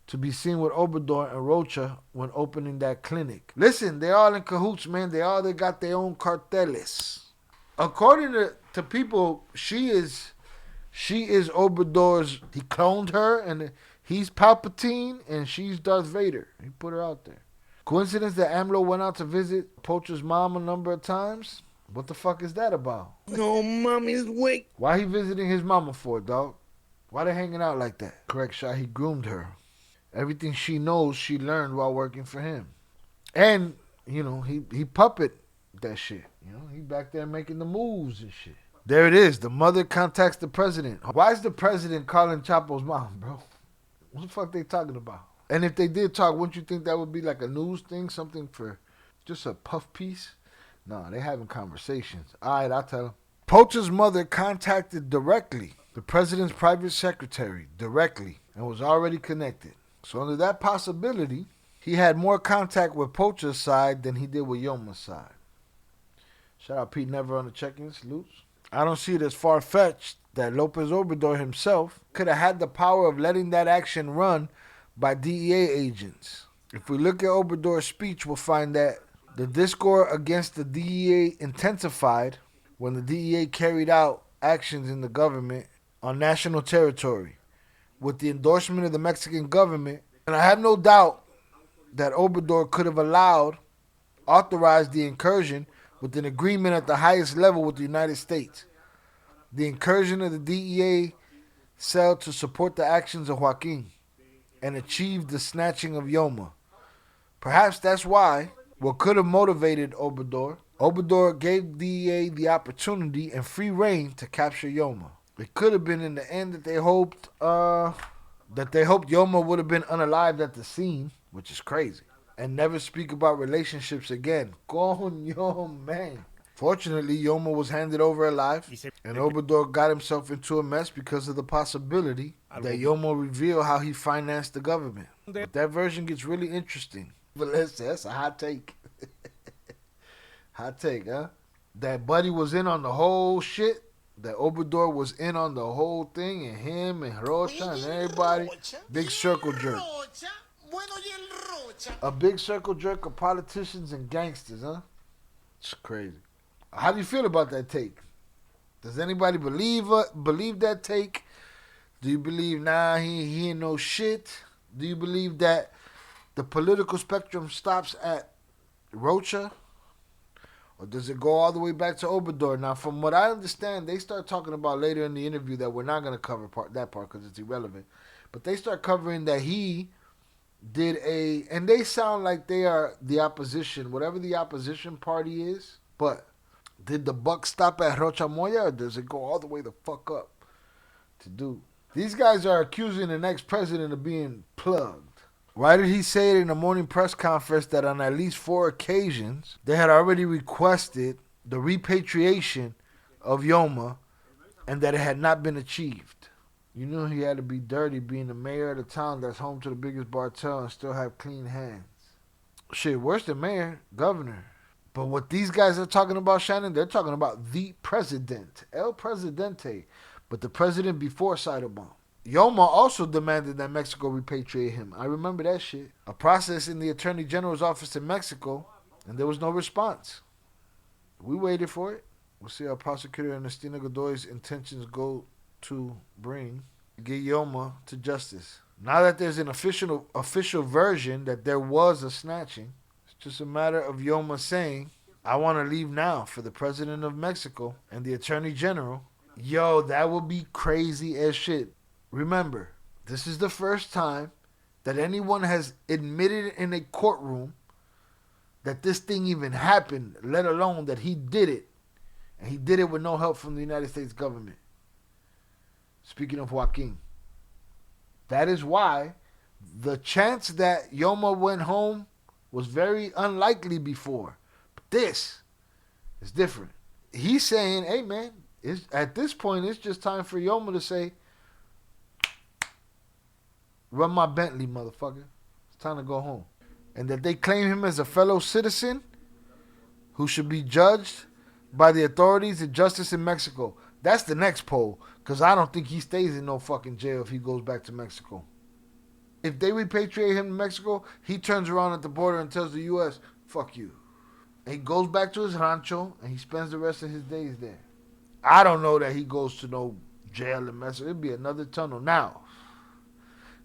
to be seen with Obrador and Rocha when opening that clinic. Listen, they're all in cahoots, man. They got their own carteles. According to people, she is Obrador's. He cloned her, and he's Palpatine, and she's Darth Vader. He put her out there. Coincidence that AMLO went out to visit Pocha's mom a number of times? What the fuck is that about? No mommy's weak. Why he visiting his mama for, dog? Why they hanging out like that? Correct shot, he groomed her. Everything she knows, she learned while working for him. And, you know, he puppet that shit. You know, he back there making the moves and shit. There it is. The mother contacts the president. Why is the president calling Chapo's mom, bro? What the fuck they talking about? And if they did talk, wouldn't you think that would be like a news thing? Something for just a puff piece? No, they having conversations. All right, I'll tell him. Pocha's mother contacted directly the president's private secretary directly and was already connected. So under that possibility, he had more contact with Pocha's side than he did with Yoma's side. Shout out Pete Never on the check-in. Salutes. I don't see it as far-fetched that Lopez Obrador himself could have had the power of letting that action run by DEA agents. If we look at Obrador's speech, we'll find that the discord against the DEA intensified when the DEA carried out actions in the government on national territory with the endorsement of the Mexican government. And I have no doubt that Obrador could have authorized the incursion with an agreement at the highest level with the United States. The incursion of the DEA cell to support the actions of Joaquin and achieve the snatching of Yoma. Perhaps that's why what could have motivated Obrador. Obrador gave DEA the opportunity and free reign to capture Yoma. It could have been in the end that they hoped Yoma would have been unalived at the scene, which is crazy, and never speak about relationships again. Coño, man. Fortunately, Yoma was handed over alive, and Obrador got himself into a mess because of the possibility that Yoma revealed how he financed the government. But that version gets really interesting. But let's say that's a hot take. Hot take, huh? That Buddy was in on the whole shit. That Obrador was in on the whole thing, and him and Rocha and everybody. Big circle jerk. A big circle jerk of politicians and gangsters, huh? It's crazy. How do you feel about that take? Does anybody believe that take? Do you believe, nah, he ain't no shit? Do you believe that the political spectrum stops at Rocha? Or does it go all the way back to Obrador? Now, from what I understand, they start talking about later in the interview that we're not going to cover that part because it's irrelevant. But they start covering that he did and they sound like they are the opposition, whatever the opposition party is. But did the buck stop at Rocha Moya, or does it go all the way the fuck up to do? These guys are accusing the next president of being plugged. Why did he say it in the morning press conference that on at least 4 occasions they had already requested the repatriation of Yoma and that it had not been achieved? You knew he had to be dirty being the mayor of the town that's home to the biggest cartel and still have clean hands. Shit, worse than mayor, governor. But what these guys are talking about, Shannon, they're talking about the president, El Presidente, but the president before Cyberbomb. Yoma also demanded that Mexico repatriate him. I remember that shit. A process in the Attorney General's office in Mexico, and there was no response. We waited for it. We'll see how Prosecutor Ernestina Godoy's intentions go to get Yoma to justice. Now that there's an official version that there was a snatching, it's just a matter of Yoma saying, I want to leave now for the President of Mexico and the Attorney General. Yo, that would be crazy as shit. Remember, this is the first time that anyone has admitted in a courtroom that this thing even happened, let alone that he did it. And he did it with no help from the United States government. Speaking of Joaquin. That is why the chance that Yoma went home was very unlikely before. But this is different. He's saying, hey man, at this point it's just time for Yoma to say, run my Bentley, motherfucker. It's time to go home. And that they claim him as a fellow citizen who should be judged by the authorities of justice in Mexico. That's the next poll, because I don't think he stays in no fucking jail if he goes back to Mexico. If they repatriate him to Mexico, he turns around at the border and tells the U.S., fuck you. And he goes back to his rancho, and he spends the rest of his days there. I don't know that he goes to no jail in Mexico. It'll be another tunnel. Now,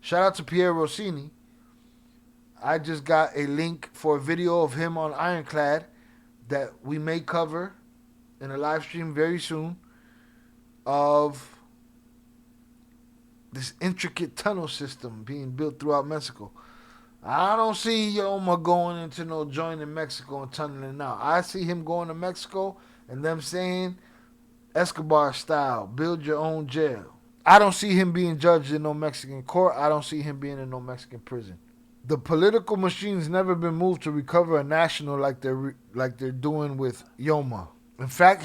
shout out to Pierre Rossini. I just got a link for a video of him on Ironclad that we may cover in a live stream very soon of this intricate tunnel system being built throughout Mexico. I don't see Yoma going into no joint in Mexico and tunneling out. I see him going to Mexico and them saying, Escobar style, build your own jail. I don't see him being judged in no Mexican court. I don't see him being in no Mexican prison. The political machine's never been moved to recover a national like they're doing with Yoma. In fact,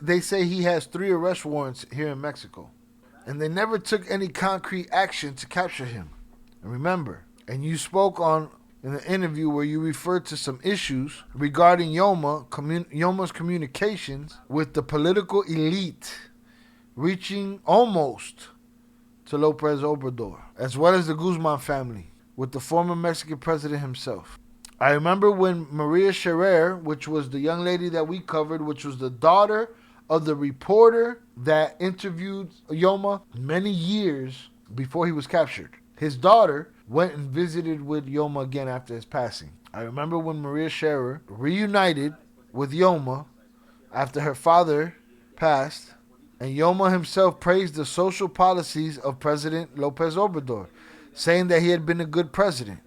they say he has 3 arrest warrants here in Mexico. And they never took any concrete action to capture him. And remember, and you spoke on in an interview where you referred to some issues regarding Yoma's communications with the political elite, reaching almost to Lopez Obrador, as well as the Guzman family, with the former Mexican president himself. I remember when Maria Scherer, which was the young lady that we covered, which was the daughter of the reporter that interviewed Yoma many years before he was captured. His daughter went and visited with Yoma again after his passing. I remember when Maria Scherer reunited with Yoma after her father passed, and Yoma himself praised the social policies of President Lopez Obrador, saying that he had been a good president.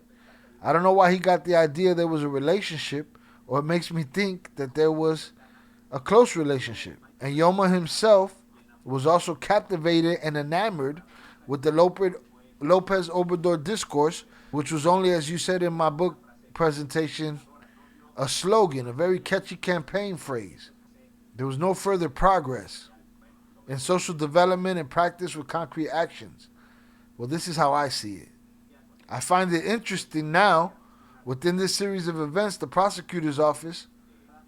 I don't know why he got the idea there was a relationship, or it makes me think that there was a close relationship. And Yoma himself was also captivated and enamored with the Lopez Obrador discourse, which was only, as you said in my book presentation, a slogan, a very catchy campaign phrase. There was no further progress in social development and practice with concrete actions. Well, this is how I see it. I find it interesting now, within this series of events, the prosecutor's office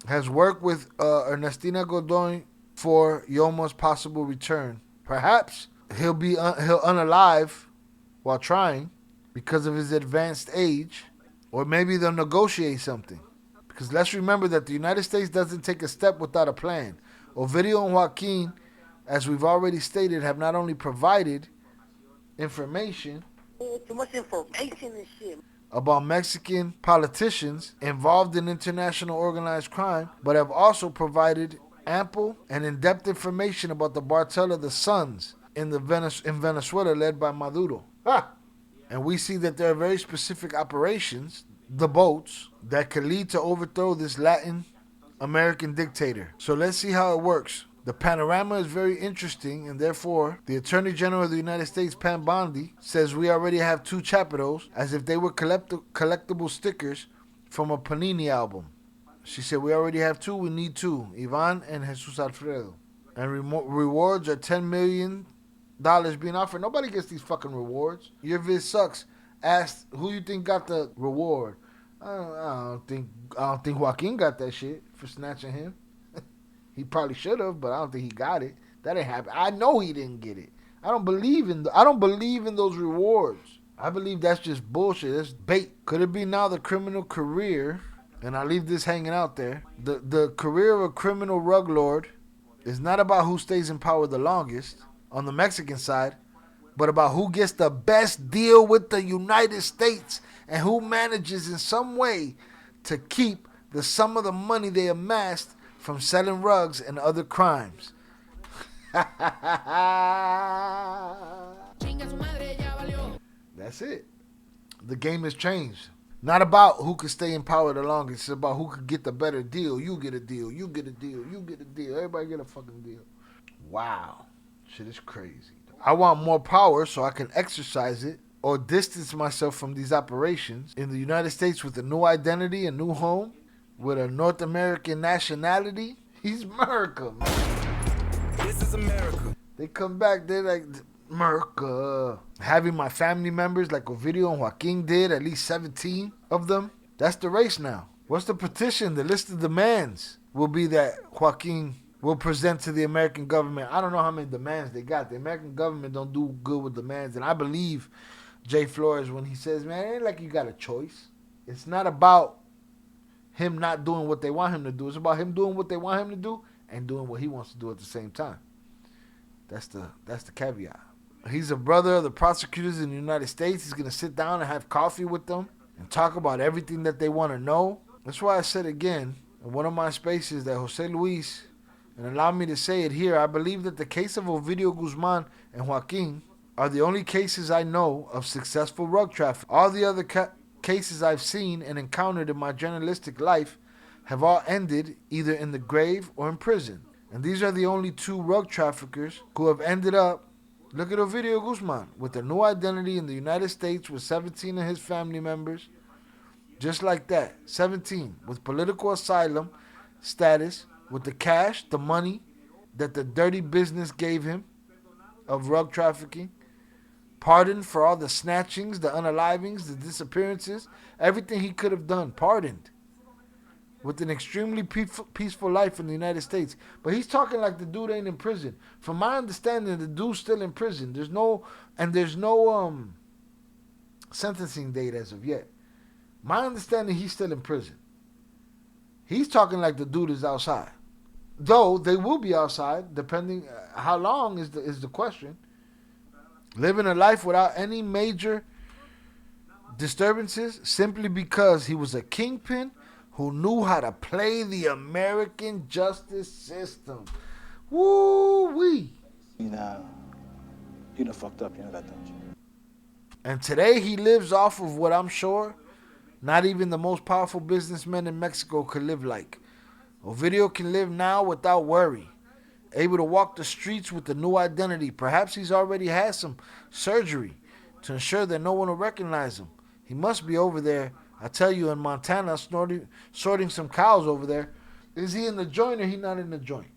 has worked with Ernestina Godoy for Yoma's possible return. Perhaps he'll unalive while trying because of his advanced age, or maybe they'll negotiate something. Because let's remember that the United States doesn't take a step without a plan. Ovidio and Joaquin, as we've already stated, have not only provided information too much information and shit about Mexican politicians involved in international organized crime, but have also provided ample and in-depth information about the cartel of the Suns in Venezuela led by Maduro. And we see that there are very specific operations, the boats, that could lead to overthrow this Latin American dictator. So let's see how it works. The panorama is very interesting, and therefore, the Attorney General of the United States, Pam Bondi, says we already have 2 Chapitos, as if they were collectible stickers from a Panini album. She said, we already have 2, we need 2, Ivan and Jesus Alfredo. And rewards are $10 million being offered. Nobody gets these fucking rewards. Your vid sucks. Asked who you think got the reward. I don't think Joaquin got that shit for snatching him. He probably should have, but I don't think he got it. That ain't happen. I know he didn't get it. I don't believe in those rewards. I believe that's just bullshit. That's bait. Could it be now the criminal career? And I leave this hanging out there. The career of a criminal rug lord is not about who stays in power the longest on the Mexican side, but about who gets the best deal with the United States and who manages in some way to keep the sum of the money they amassed from selling rugs and other crimes. That's it. The game has changed. Not about who could stay in power the longest. It's about who could get the better deal. You get a deal. You get a deal. You get a deal. Everybody get a fucking deal. Wow. Shit is crazy. I want more power so I can exercise it or distance myself from these operations in the United States with a new identity, a new home, with a North American nationality. He's America, man. This is America. They come back, they're like, America. Having my family members like Ovidio and Joaquin did, at least 17 of them. That's the race now. What's the petition? The list of demands will be that Joaquin will present to the American government. I don't know how many demands they got. The American government don't do good with demands. And I believe Jay Flores when he says, man, it ain't like you got a choice. It's not about him not doing what they want him to do. It's about him doing what they want him to do and doing what he wants to do at the same time. That's the caveat. He's a brother of the prosecutors in the United States. He's going to sit down and have coffee with them and talk about everything that they want to know. That's why I said again in one of my spaces that Jose Luis and allow me to say it here, I believe that the case of Ovidio Guzman and Joaquin are the only cases I know of successful rug trafficking. All the other cases I've seen and encountered in my journalistic life have all ended either in the grave or in prison. And these are the only two rug traffickers who have ended up, look at Ovidio Guzman, with a new identity in the United States with 17 of his family members, just like that, 17, with political asylum status, with the cash, the money that the dirty business gave him of rug trafficking, pardoned for all the snatchings, the unalivings, the disappearances, everything he could have done, pardoned, with an extremely peaceful life in the United States. But he's talking like the dude ain't in prison. From my understanding, the dude's still in prison. There's no sentencing date as of yet. My understanding, he's still in prison. He's talking like the dude is outside. Though they will be outside, depending how long is the question. Living a life without any major disturbances simply because he was a kingpin who knew how to play the American justice system. Woo-wee. You done fucked up, you know that, don't you? And today he lives off of what I'm sure not even the most powerful businessmen in Mexico could live like. Ovidio can live now without worry, able to walk the streets with a new identity. Perhaps he's already had some surgery to ensure that no one will recognize him. He must be over there, I tell you, in Montana, sorting some cows over there. Is he in the joint or he not in the joint?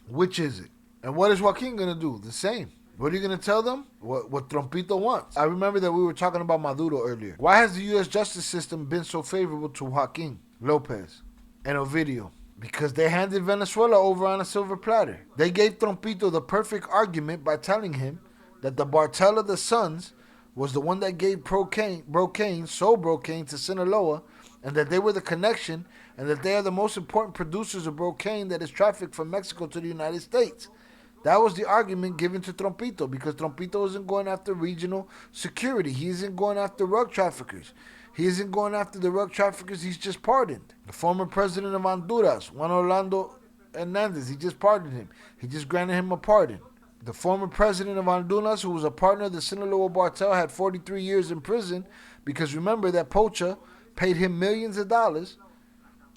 Which is it? And what is Joaquin going to do? The same. What are you going to tell them? What Trompito wants. I remember that we were talking about Maduro earlier. Why has the U.S. justice system been so favorable to Joaquin Lopez and Ovidio? Because they handed Venezuela over on a silver platter. They gave Trompito the perfect argument by telling him that the Cartel of the Sons was the one that gave Brocaine to Sinaloa, and that they were the connection, and that they are the most important producers of Brocaine that is trafficked from Mexico to the United States. That was the argument given to Trompito, because Trompito isn't going after regional security. He isn't going after rug traffickers. He isn't going after the rug traffickers he's just pardoned. The former president of Honduras, Juan Orlando Hernandez, he just pardoned him. He just granted him a pardon. The former president of Honduras, who was a partner of the Sinaloa Cartel, had 43 years in prison because remember that Pocha paid him millions of dollars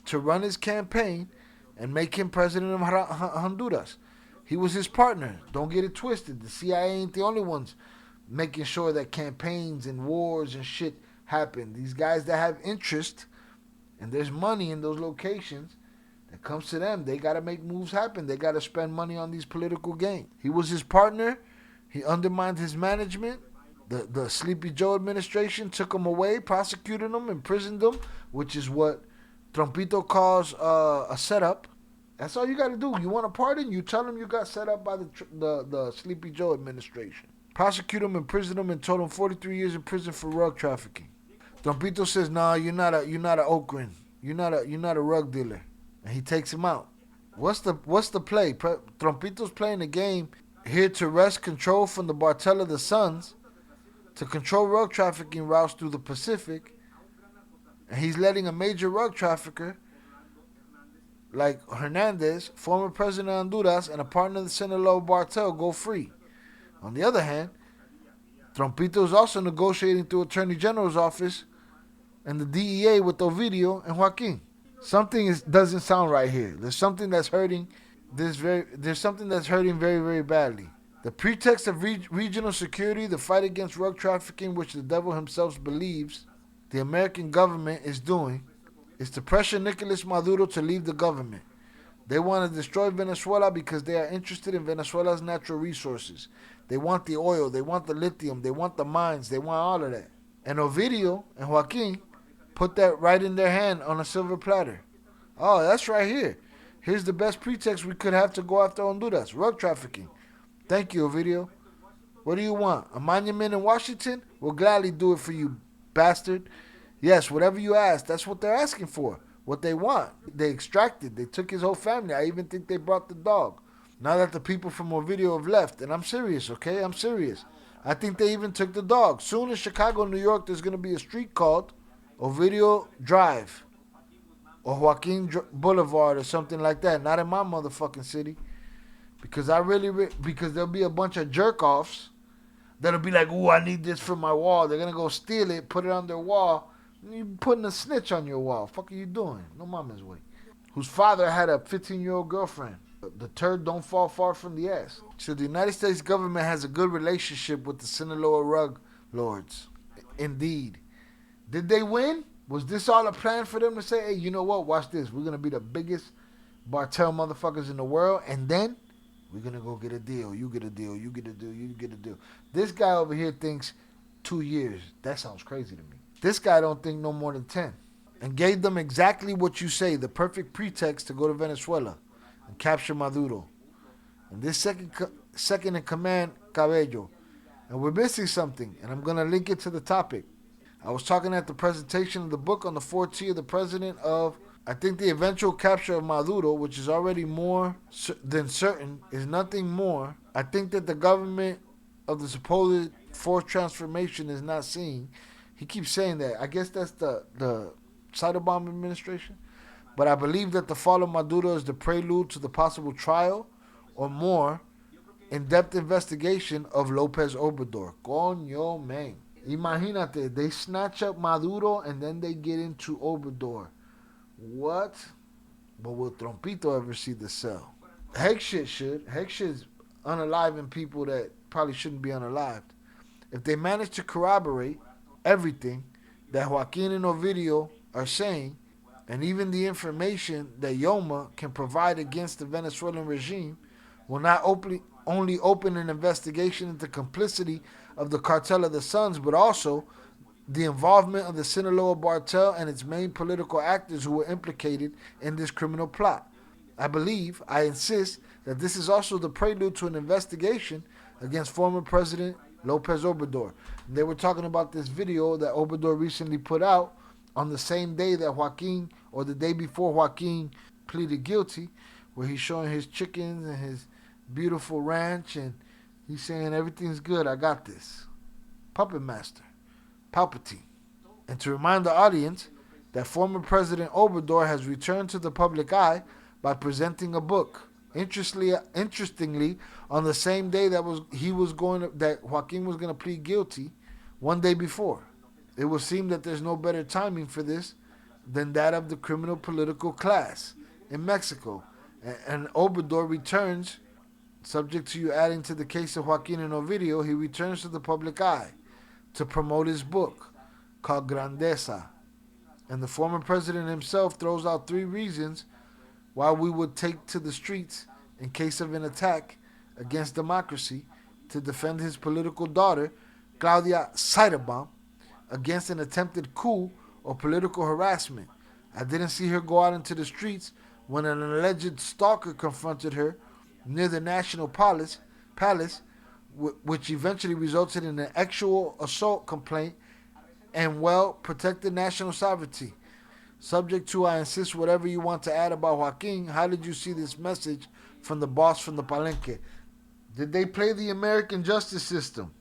to run his campaign and make him president of Honduras. He was his partner. Don't get it twisted. The CIA ain't the only ones making sure that campaigns and wars and shit happen. These guys that have interest and there's money in those locations that comes to them, they got to make moves happen. They got to spend money on these political gains. He was his partner. He undermined his management. The Sleepy Joe administration took him away, prosecuted him, imprisoned him, which is what Trompito calls a setup. That's all you got to do. You want a pardon? You tell him you got set up by the Sleepy Joe administration. Prosecute him, imprison him, and told him 43 years in prison for rug trafficking. Trompito says, "Nah, you're not an Okran. You're not a rug dealer," and he takes him out. What's the play? Trompito's playing the game here to wrest control from the Cartel of the Sons, to control rug trafficking routes through the Pacific, and he's letting a major rug trafficker like Hernandez, former president of Honduras and a partner of the Sinaloa Cartel, go free. On the other hand, Trompito is also negotiating through Attorney General's office and the DEA with Ovidio and Joaquin. Something doesn't sound right here. There's something that's hurting. There's something that's hurting very, very badly. The pretext of regional security, the fight against rug trafficking, which the devil himself believes the American government is doing, is to pressure Nicolas Maduro to leave the government. They want to destroy Venezuela because they are interested in Venezuela's natural resources. They want the oil, they want the lithium, they want the mines, they want all of that. And Ovidio and Joaquin put that right in their hand on a silver platter. Oh, that's right here. Here's the best pretext we could have to go after Honduras, rug trafficking. Thank you, Ovidio. What do you want? A monument in Washington? We'll gladly do it for you, bastard. Yes, whatever you ask, that's what they're asking for. What they want. They extracted. They took his whole family. I even think they brought the dog. Now that the people from Ovidio have left. And I'm serious, okay? I'm serious. I think they even took the dog. Soon in Chicago, New York, there's going to be a street called Ovidio Drive or Joaquin Boulevard or something like that. Not in my motherfucking city. Because because there'll be a bunch of jerk-offs that'll be like, ooh, I need this for my wall. They're going to go steal it, put it on their wall. You putting a snitch on your wall. Fuck are you doing? No mama's way. Whose father had a 15-year-old girlfriend. The turd don't fall far from the ass. So the United States government has a good relationship with the Sinaloa rug lords. Indeed. Did they win? Was this all a plan for them to say, hey, you know what? Watch this. We're going to be the biggest cartel motherfuckers in the world. And then we're going to go get a deal. You get a deal. You get a deal. You get a deal. This guy over here thinks 2 years. That sounds crazy to me. This guy don't think no more than 10. And gave them exactly what you say, the perfect pretext to go to Venezuela and capture Maduro. And this second in command, Cabello. And we're missing something, and I'm going to link it to the topic. I was talking at the presentation of the book on the 4T of the president of, I think the eventual capture of Maduro, which is already more than certain, is nothing more. I think that the government of the supposed fourth transformation is not seeing. He keeps saying that. I guess that's the Cytobomb administration. But I believe that the fall of Maduro is the prelude to the possible trial or more in-depth investigation of López Obrador. Coño, man. Imagínate, they snatch up Maduro and then they get into Obrador. What? But will Trompito ever see the cell? Heck shit should. Heck shit's unaliving people that probably shouldn't be unalived. If they manage to corroborate everything that Joaquin and Ovidio are saying, and even the information that Yoma can provide against the Venezuelan regime, will not only open an investigation into complicity of the Cartel of the Suns, but also the involvement of the Sinaloa cartel and its main political actors who were implicated in this criminal plot. I insist that this is also the prelude to an investigation against former President López Obrador. And they were talking about this video that Obrador recently put out on the same day that Joaquin, or the day before Joaquin pleaded guilty, where he's showing his chickens and his beautiful ranch, and he's saying everything's good, I got this. Puppet Master, Palpatine. And to remind the audience that former President Obrador has returned to the public eye by presenting a book. Interestingly, on the same day that Joaquin was going to plead guilty, one day before. It would seem that there's no better timing for this than that of the criminal political class in Mexico. And Obrador returns, subject to you adding to the case of Joaquin and Ovidio, he returns to the public eye to promote his book called Grandeza. And the former president himself throws out 3 reasons why we would take to the streets in case of an attack against democracy to defend his political daughter, Claudia Cytobomb, against an attempted coup or political harassment. I didn't see her go out into the streets when an alleged stalker confronted her near the National Palace, which eventually resulted in an actual assault complaint and protected national sovereignty. Subject to, I insist, whatever you want to add about Joaquin, how did you see this message from the boss from the Palenque? Did they play the American justice system?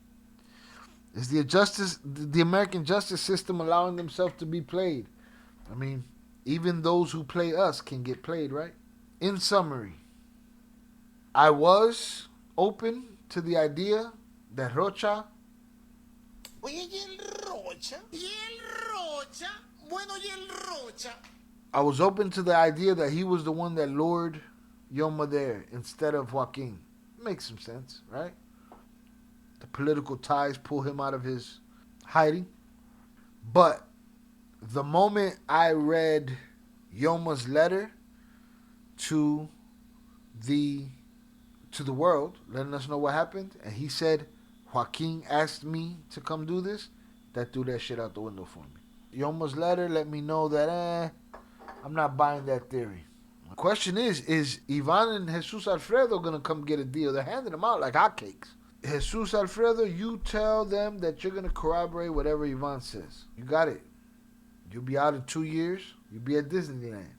Is the American justice system allowing themselves to be played? I mean, even those who play us can get played, right? In summary, I was open to the idea that Rocha... Oye, ¿y el Rocha? ¿Y el Rocha? Bueno, ¿y el Rocha? I was open to the idea that he was the one that lured Yoma there instead of Joaquin. Makes some sense, right? The political ties pull him out of his hiding. But the moment I read Yoma's letter to the world, letting us know what happened, and he said, Joaquin asked me to come do this, that threw that shit out the window for me. Yoma's letter let me know that I'm not buying that theory. The question is Ivan and Jesus Alfredo going to come get a deal? They're handing them out like hotcakes. Jesus Alfredo, you tell them that you're going to corroborate whatever Ivan says. You got it. You'll be out in 2 years. You'll be at Disneyland.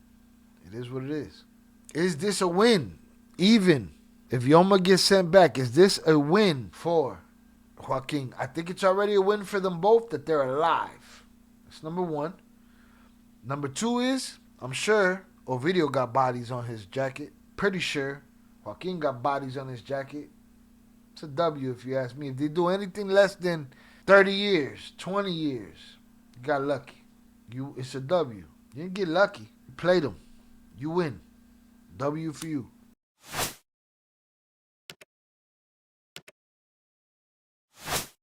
It is what it is. Is this a win? Even if Yoma gets sent back, is this a win for Joaquin? I think it's already a win for them both that they're alive. That's number 1. Number 2 is, I'm sure Ovidio got bodies on his jacket. Pretty sure Joaquin got bodies on his jacket. It's a W if you ask me. If they do anything less than 30 years, 20 years, you got lucky. It's a W. You didn't get lucky. You played them. You win. W for you.